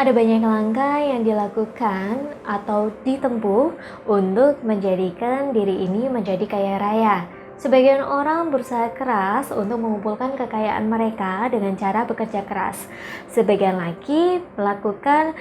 Ada banyak langkah yang dilakukan atau ditempuh untuk menjadikan diri ini menjadi kaya raya. Sebagian orang berusaha keras untuk mengumpulkan kekayaan mereka dengan cara bekerja keras. Sebagian lagi melakukan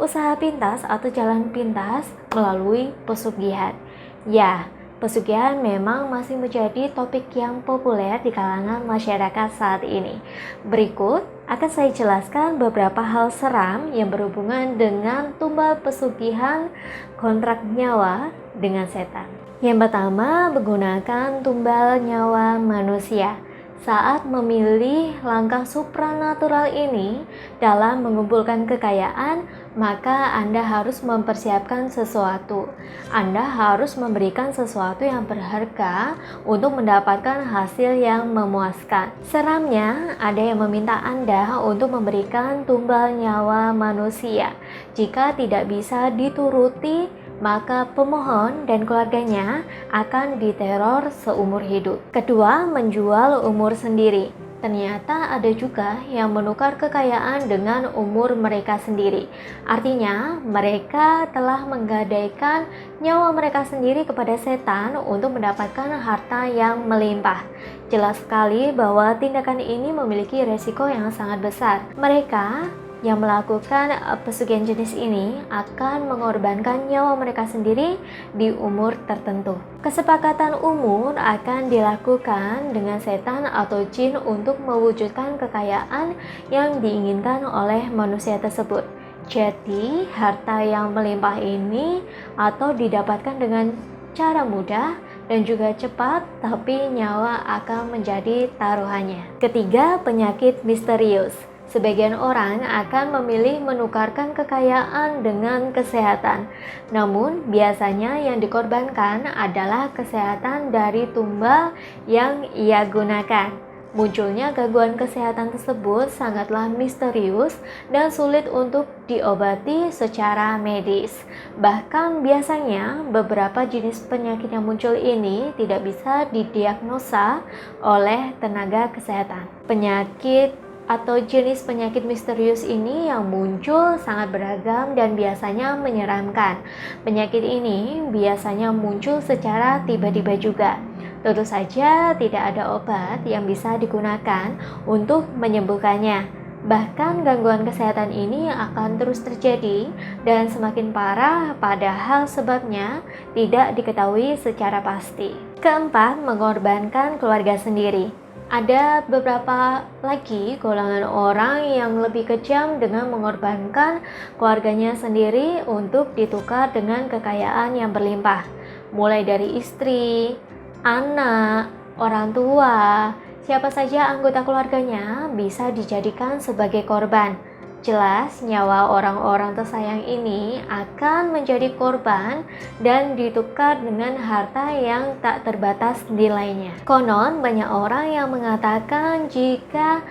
usaha pintas atau jalan pintas melalui pesugihan. Ya, pesugihan memang masih menjadi topik yang populer di kalangan masyarakat saat ini. Berikut akan saya jelaskan beberapa hal seram yang berhubungan dengan tumbal pesugihan kontrak nyawa dengan setan. Yang pertama, menggunakan tumbal nyawa manusia. Saat memilih langkah supranatural ini dalam mengumpulkan kekayaan, maka Anda harus mempersiapkan sesuatu. Anda harus memberikan sesuatu yang berharga untuk mendapatkan hasil yang memuaskan. Seramnya, ada yang meminta Anda untuk memberikan tumbal nyawa manusia. Jika tidak bisa dituruti, maka pemohon dan keluarganya akan diteror seumur hidup. Kedua, menjual umur sendiri. Ternyata ada juga yang menukar kekayaan dengan umur mereka sendiri. Artinya, mereka telah menggadaikan nyawa mereka sendiri kepada setan untuk mendapatkan harta yang melimpah. Jelas sekali bahwa tindakan ini memiliki resiko yang sangat besar. Mereka yang melakukan pesugihan jenis ini akan mengorbankan nyawa mereka sendiri di umur tertentu. Kesepakatan umur akan dilakukan dengan setan atau jin untuk mewujudkan kekayaan yang diinginkan oleh manusia tersebut. Jadi, harta yang melimpah ini atau didapatkan dengan cara mudah dan juga cepat, tapi nyawa akan menjadi taruhannya. Ketiga, penyakit misterius. Sebagian orang akan memilih menukarkan kekayaan dengan kesehatan. Namun, biasanya yang dikorbankan adalah kesehatan dari tumbal yang ia gunakan. Munculnya gangguan kesehatan tersebut sangatlah misterius dan sulit untuk diobati secara medis. Bahkan biasanya beberapa jenis penyakit yang muncul ini tidak bisa didiagnosa oleh tenaga kesehatan. Penyakit atau jenis penyakit misterius ini yang muncul sangat beragam dan biasanya menyeramkan. Penyakit ini biasanya muncul secara tiba-tiba juga. Tentu saja tidak ada obat yang bisa digunakan untuk menyembuhkannya. Bahkan gangguan kesehatan ini akan terus terjadi dan semakin parah, padahal sebabnya tidak diketahui secara pasti. Keempat, mengorbankan keluarga sendiri. Ada beberapa lagi golongan orang yang lebih kejam dengan mengorbankan keluarganya sendiri untuk ditukar dengan kekayaan yang berlimpah. Mulai dari istri, anak, orang tua, siapa saja anggota keluarganya bisa dijadikan sebagai korban. Jelas, nyawa orang-orang tersayang ini akan menjadi korban dan ditukar dengan harta yang tak terbatas nilainya. Konon, banyak orang yang mengatakan jika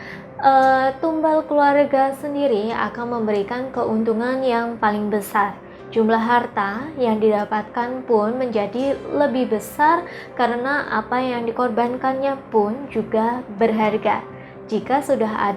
tumbal keluarga sendiri akan memberikan keuntungan yang paling besar. Jumlah harta yang didapatkan pun menjadi lebih besar karena apa yang dikorbankannya pun juga berharga. Jika sudah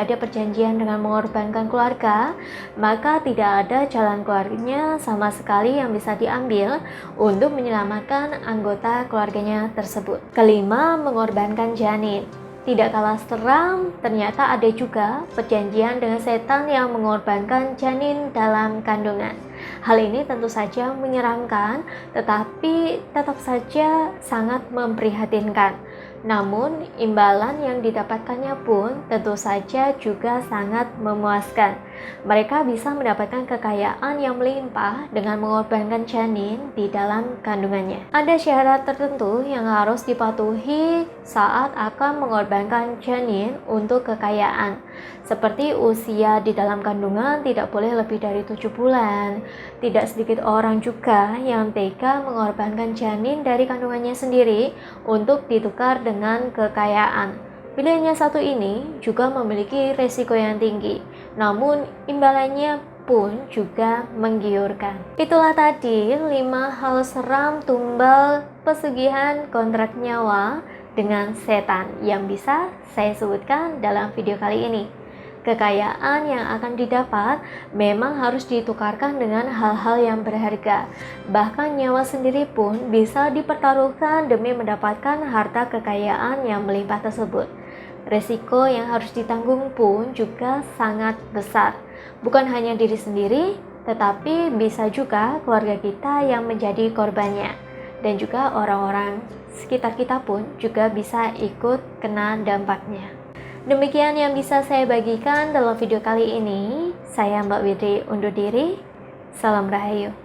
ada perjanjian dengan mengorbankan keluarga, maka tidak ada jalan keluarnya sama sekali yang bisa diambil untuk menyelamatkan anggota keluarganya tersebut. Kelima, mengorbankan janin. Tidak kalah seram, ternyata ada juga perjanjian dengan setan yang mengorbankan janin dalam kandungan. Hal ini tentu saja menyeramkan, tetapi tetap saja sangat memprihatinkan. Namun, imbalan yang didapatkannya pun tentu saja juga sangat memuaskan. Mereka bisa mendapatkan kekayaan yang melimpah dengan mengorbankan janin di dalam kandungannya. Ada syarat tertentu yang harus dipatuhi saat akan mengorbankan janin untuk kekayaan. Seperti usia di dalam kandungan tidak boleh lebih dari 7 bulan. Tidak sedikit orang juga yang tega mengorbankan janin dari kandungannya sendiri untuk ditukar dengan kekayaan. Pilihannya satu ini juga memiliki resiko yang tinggi, namun imbalannya pun juga menggiurkan. Itulah tadi 5 hal seram tumbal pesugihan kontrak nyawa dengan setan yang bisa saya sebutkan dalam video kali ini. Kekayaan yang akan didapat memang harus ditukarkan dengan hal-hal yang berharga. Bahkan nyawa sendiri pun bisa dipertaruhkan demi mendapatkan harta kekayaan yang melimpah tersebut. Resiko yang harus ditanggung pun juga sangat besar. Bukan hanya diri sendiri, tetapi bisa juga keluarga kita yang menjadi korbannya. Dan juga orang-orang sekitar kita pun juga bisa ikut kena dampaknya. Demikian yang bisa saya bagikan dalam video kali ini. Saya Mbak Widri undur diri. Salam Rahayu.